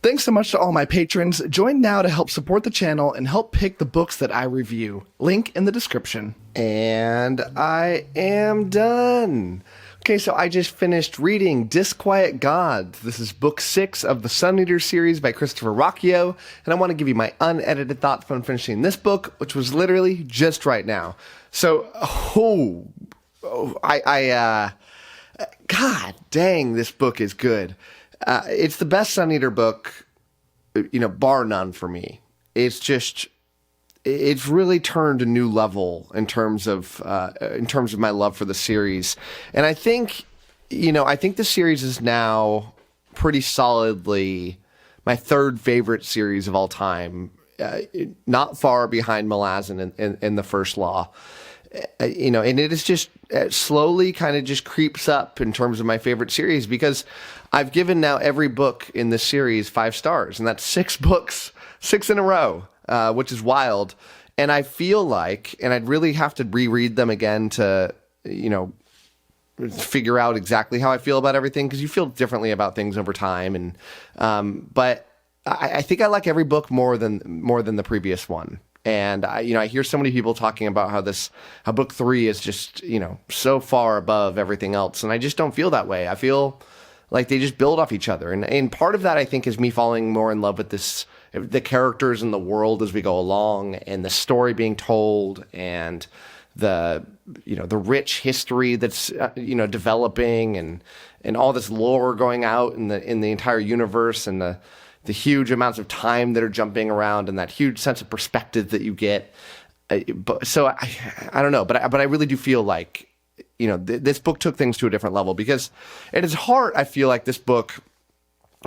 Thanks so much to all my patrons. Join now to help support the channel and help pick the books that I review. Link in the description. And I am done. Okay, so I just finished reading Disquiet Gods. This is book 6 of the Sun Eater series by Christopher Ruocchio, and I want to give you my unedited thoughts on finishing this book, which was literally just right now. So, God dang, this book is good. It's the best Sun Eater book, bar none for me. It's really turned a new level in terms of my love for the series. And I think the series is now pretty solidly my third favorite series of all time, not far behind Malazan in the First Law. And it is just slowly kind of just creeps up in terms of my favorite series, because I've given now every book in this series 5 stars, and that's 6 books, 6 in a row, which is wild. And I feel like, and I'd really have to reread them again to, figure out exactly how I feel about everything, because you feel differently about things over time. And but I think I like every book more than the previous one. And I hear so many people talking about how book 3 is just, so far above everything else. And I just don't feel that way. I feel like they just build off each other. And part of that, I think, is me falling more in love with the characters and the world as we go along, and the story being told, and the rich history that's, developing, and all this lore going out in the entire universe, and the huge amounts of time that are jumping around, and that huge sense of perspective that you get. So I don't know, but I really do feel like, this book took things to a different level, because at its heart, I feel like this book,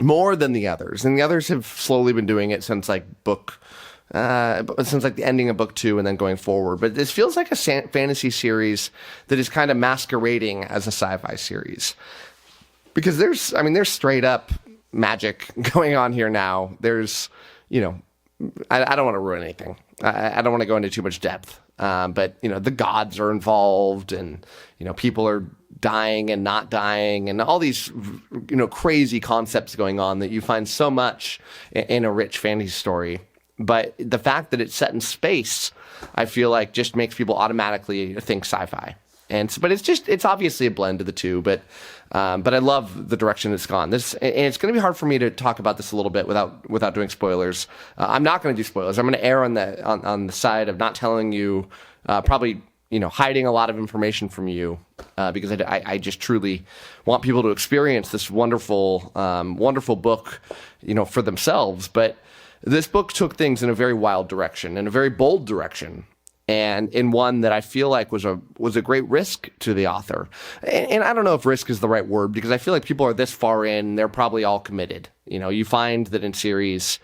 more than the others, and the others have slowly been doing it since the ending of book 2 and then going forward. But this feels like a fantasy series that is kind of masquerading as a sci-fi series, because there's straight up magic going on here now. There's, I don't want to ruin anything. I don't want to go into too much depth. But, the gods are involved, and, people are dying and not dying, and all these, crazy concepts going on that you find so much in a rich fantasy story. But the fact that it's set in space, I feel like just makes people automatically think sci-fi. But it's obviously a blend of the two, but I love the direction it's gone. And it's going to be hard for me to talk about this a little bit without doing spoilers. I'm not going to do spoilers. I'm going to err on the side of not telling you, probably, hiding a lot of information from you, because I just truly want people to experience this wonderful, wonderful book, for themselves. But this book took things in a very wild direction, in a very bold direction, and in one that I feel like was a great risk to the author. And I don't know if risk is the right word, because I feel like people are this far in, they're probably all committed. You find that in series,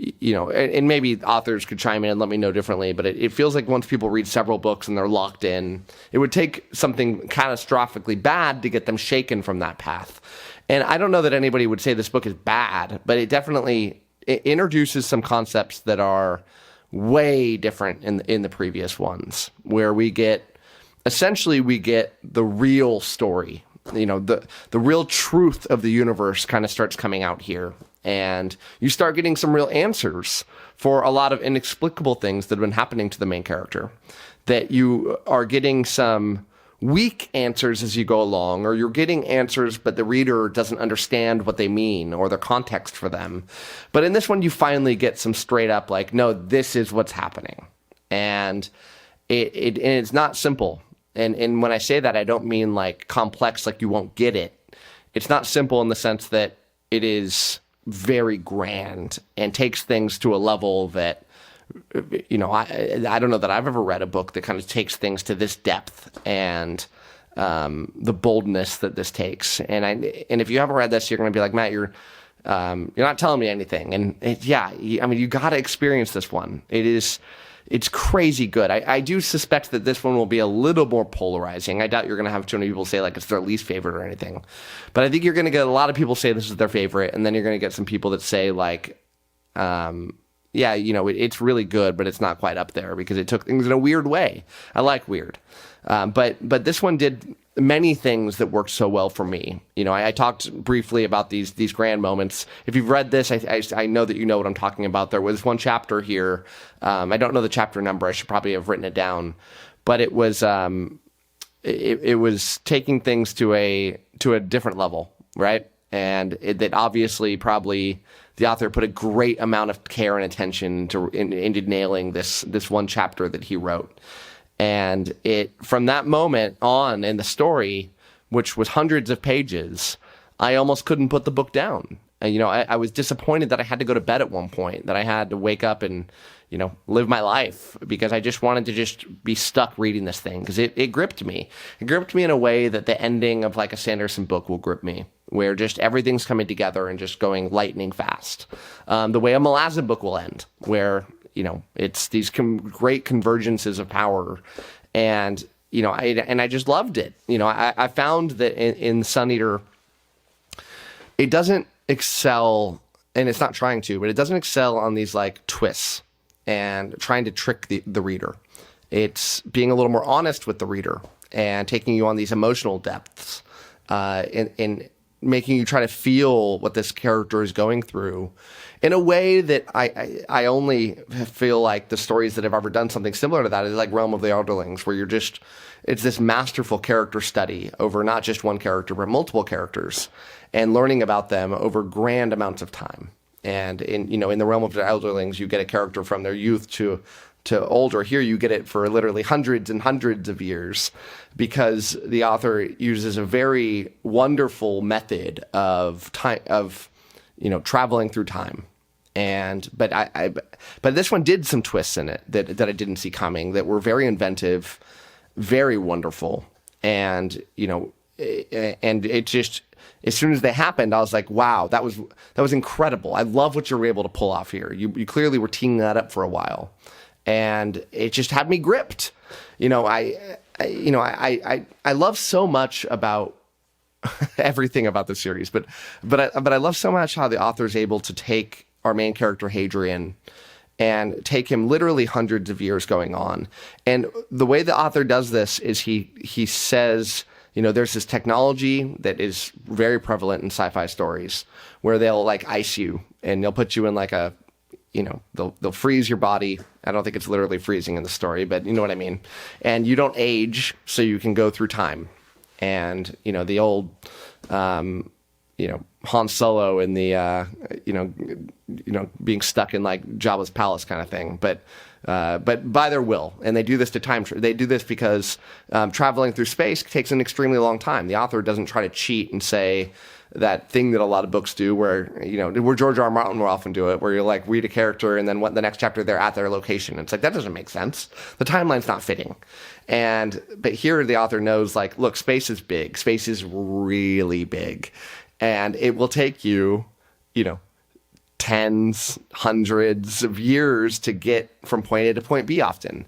and maybe authors could chime in and let me know differently, but it feels like once people read several books and they're locked in, it would take something catastrophically bad to get them shaken from that path. And I don't know that anybody would say this book is bad, but it definitely introduces some concepts that are way different in the previous ones, where we get the real story, the real truth of the universe kind of starts coming out here, and you start getting some real answers for a lot of inexplicable things that have been happening to the main character, that you are getting some weak answers as you go along, or you're getting answers but the reader doesn't understand what they mean or the context for them. But in this one, you finally get some straight up, like, no, this is what's happening. And it's not simple. And when I say that, I don't mean like complex, like you won't get it. It's not simple in the sense that it is very grand and takes things to a level that, I don't know that I've ever read a book that kind of takes things to this depth and the boldness that this takes. And if you haven't read this, you're going to be like, Matt, you're not telling me anything. And you got to experience this one. It's crazy good. I do suspect that this one will be a little more polarizing. I doubt you're going to have too many people say like it's their least favorite or anything. But I think you're going to get a lot of people say this is their favorite, and then you're going to get some people that say like, yeah, it's really good, but it's not quite up there because it took things in a weird way. I like weird. But this one did many things that worked so well for me. I talked briefly about these grand moments. If you've read this, I know that you know what I'm talking about. There was one chapter here. I don't know the chapter number. I should probably have written it down. But it was it was taking things to a different level, right? And that obviously probably the author put a great amount of care and attention into nailing this one chapter that he wrote. And from that moment on in the story, which was hundreds of pages, I almost couldn't put the book down. I was disappointed that I had to go to bed at one point, that I had to wake up and, live my life, because I just wanted to just be stuck reading this thing, because it gripped me. It gripped me in a way that the ending of like a Sanderson book will grip me, where just everything's coming together and just going lightning fast. The way a Malazan book will end, where it's these great convergences of power, and I just loved it. I found that in Sun Eater, it doesn't excel, and it's not trying to, but it doesn't excel on these like twists and trying to trick the reader. It's being a little more honest with the reader and taking you on these emotional depths, in making you try to feel what this character is going through in a way that I only feel like the stories that have ever done something similar to that is like Realm of the Elderlings, where it's this masterful character study over not just one character, but multiple characters, and learning about them over grand amounts of time. And in the Realm of the Elderlings, you get a character from their youth to older. Here you get it for literally hundreds and hundreds of years, because the author uses a very wonderful method of time, traveling through time. But this one did some twists in it that I didn't see coming, that were very inventive, very wonderful. And it just, as soon as they happened, I was like, wow, that was incredible. I love what you were able to pull off here. You clearly were teeing that up for a while. And it just had me gripped. I love so much about everything about the series, but I love so much how the author is able to take our main character Hadrian and take him literally hundreds of years going on. And the way the author does this is he says, there's this technology that is very prevalent in sci-fi stories where they'll like ice you, and they'll put you in like a, they'll freeze your body. I don't think it's literally freezing in the story, but you know what I mean. And you don't age, so you can go through time. And, the old, Han Solo in the, being stuck in like Jabba's palace kind of thing, but by their will. And they do this they do this because traveling through space takes an extremely long time. The author doesn't try to cheat and say that thing that a lot of books do, where George R. R. Martin will often do it, where you like read a character and then the next chapter they're at their location. It's like, that doesn't make sense. The timeline's not fitting. But here the author knows, like, look, space is big. Space is really big. And it will take you, tens, hundreds of years to get from point A to point B often.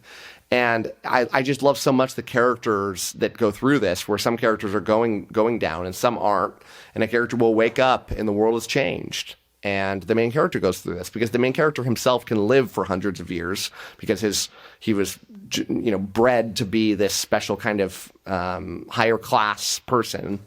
And I just love so much the characters that go through this, where some characters are going down and some aren't. And a character will wake up and the world has changed. And the main character goes through this because the main character himself can live for hundreds of years because he was, bred to be this special kind of higher class person,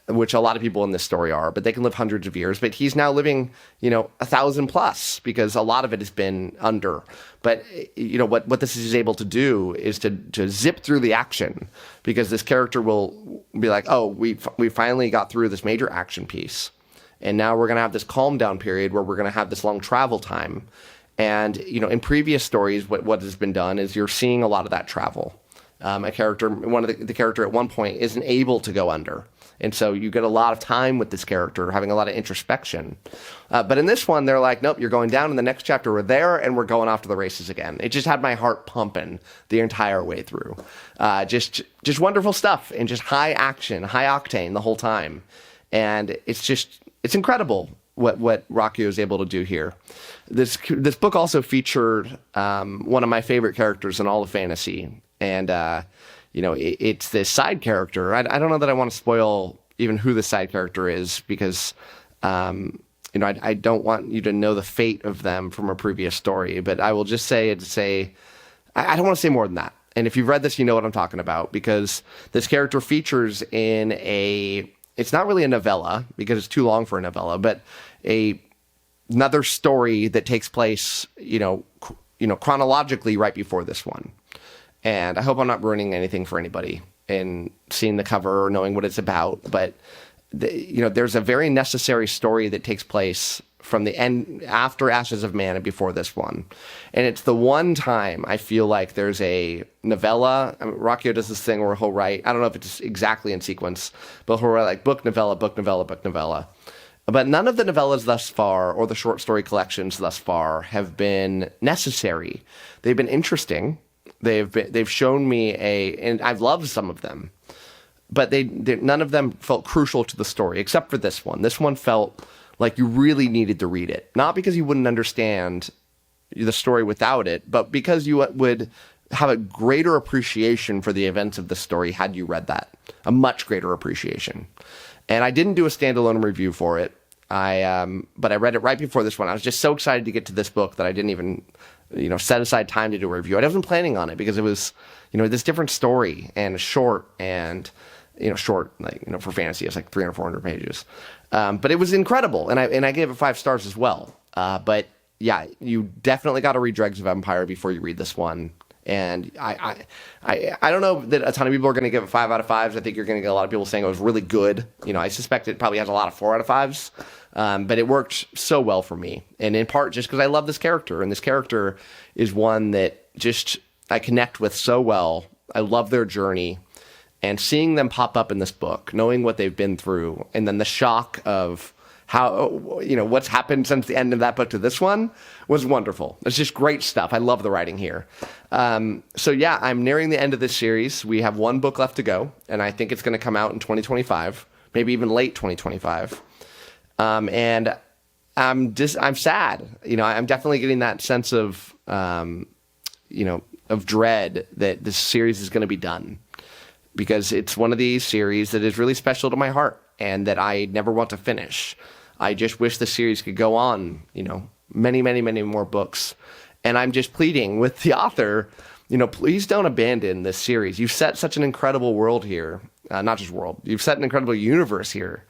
which a lot of people in this story are, but they can live hundreds of years. But he's now living, 1,000 plus, because a lot of it has been under. But, what this is able to do is to zip through the action, because this character will be like, oh, we finally got through this major action piece. And now we're going to have this calm down period where we're going to have this long travel time. And, in previous stories, what has been done is you're seeing a lot of that travel. The character at one point isn't able to go under. And so you get a lot of time with this character, having a lot of introspection. But in this one, they're like, nope, you're going down. In the next chapter, we're there, and we're going off to the races again. It just had my heart pumping the entire way through. Just wonderful stuff, and just high action, high octane the whole time. And it's incredible what Ruocchio is able to do here. This book also featured one of my favorite characters in all of fantasy. And, it's this side character. I don't know that I want to spoil even who the side character is, because I don't want you to know the fate of them from a previous story, but I will just say I don't want to say more than that. And if you've read this, you know what I'm talking about, because this character features in it's not really a novella because it's too long for a novella, but another story that takes place, chronologically right before this one. And I hope I'm not ruining anything for anybody in seeing the cover or knowing what it's about, but there's a very necessary story that takes place from the end after Ashes of Man and before this one. And it's the one time I feel like there's a novella. I mean, Ruocchio does this thing where he'll write, I don't know if it's exactly in sequence, but he'll write like book, novella, book, novella, book, novella. But none of the novellas thus far, or the short story collections thus far, have been necessary. They've been interesting. They've shown me and I've loved some of them, but none of them felt crucial to the story, except for this one. This one felt like you really needed to read it. Not because you wouldn't understand the story without it, but because you would have a greater appreciation for the events of the story had you read that. A much greater appreciation. And I didn't do a standalone review for it. But I read it right before this one. I was just so excited to get to this book that I didn't even, set aside time to do a review. I wasn't planning on it because it was, this different story and short and, short, for fantasy, it's like 300, 400 pages. But it was incredible. And I gave it 5 stars as well. But yeah, you definitely got to read Dregs of Empire before you read this one. And I don't know that a ton of people are going to give it 5 out of 5s. I think you're going to get a lot of people saying it was really good. I suspect it probably has a lot of 4 out of 5s. But it worked so well for me. And in part just because I love this character. And this character is one that just I connect with so well. I love their journey. And seeing them pop up in this book, knowing what they've been through, and then the shock of how, what's happened since the end of that book to this one was wonderful. It's just great stuff. I love the writing here. So yeah, I'm nearing the end of this series. We have 1 book left to go, and I think it's going to come out in 2025, maybe even late 2025. And I'm sad. I'm definitely getting that sense of, of dread that this series is going to be done, because it's one of these series that is really special to my heart and that I never want to finish. I just wish the series could go on, many, many, many more books. And I'm just pleading with the author, please don't abandon this series. You've set such an incredible world here. Not just world. You've set an incredible universe here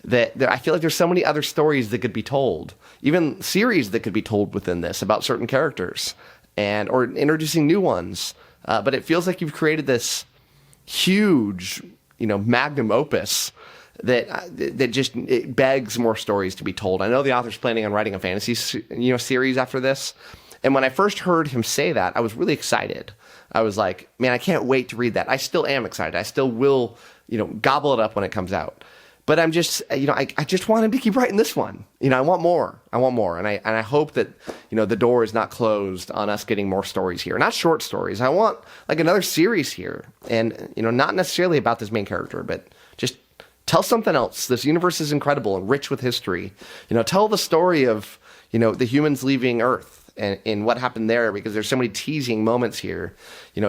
that I feel like there's so many other stories that could be told, even series that could be told within this about certain characters or introducing new ones. But it feels like you've created this huge, magnum opus that just it begs more stories to be told. I know the author's planning on writing a fantasy, series after this. And when I first heard him say that, I was really excited. I was like, man, I can't wait to read that. I still am excited. I still will, gobble it up when it comes out. But I'm just, I just want him to keep writing this one. I want more. And I hope that, the door is not closed on us getting more stories here. Not short stories. I want like another series here. And, not necessarily about this main character, but just tell something else. This universe is incredible and rich with history. Tell the story of, the humans leaving Earth and what happened there, because there's so many teasing moments here.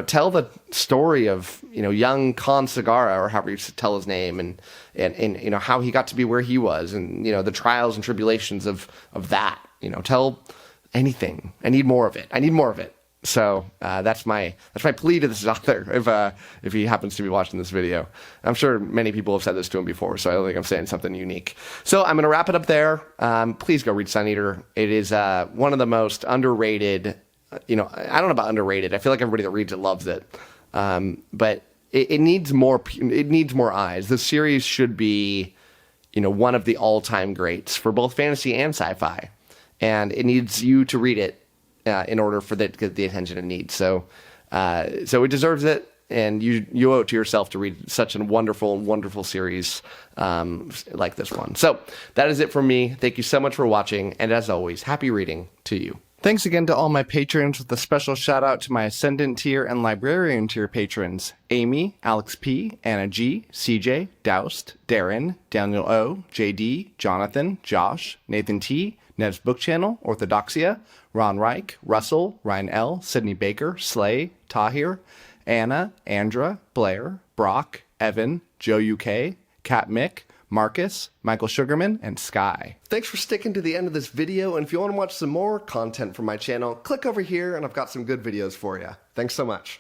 Tell the story of, young 𝐿𝐿 Sagara, or however you tell his name, and how he got to be where he was, and, the trials and tribulations of that. Tell anything. I need more of it. So that's my plea to this author, if he happens to be watching this video. I'm sure many people have said this to him before, so I don't think I'm saying something unique. So I'm going to wrap it up there. Please go read Sun Eater. It is one of the most underrated, I don't know about underrated. I feel like everybody that reads it loves it. But it needs more. It needs more eyes. The series should be, one of the all-time greats for both fantasy and sci-fi. And it needs you to read it in order for that to get the attention it needs. So it deserves it, and you owe it to yourself to read such a wonderful series like this one. So that is it from me. Thank you so much for watching, and as always, happy reading to you. Thanks again to all my patrons, with a special shout out to my Ascendant tier and Librarian tier patrons: Amy, Alex P, Anna G, CJ, Doused, Darren, Daniel O, JD, Jonathan, Josh, Nathan T, Nev's Book Channel, 𝗏𝘅𝑒𝑥ia, Ron Reich, Russell, Ryan L, Sydney Baker, Slay, Tahir, Anna, Andra, Blair, Brock, Evan, Joe UK, Kat Mick, Marcus, Michael Sugarman, and Sky. Thanks for sticking to the end of this video, and if you want to watch some more content from my channel, click over here and I've got some good videos for you. Thanks so much.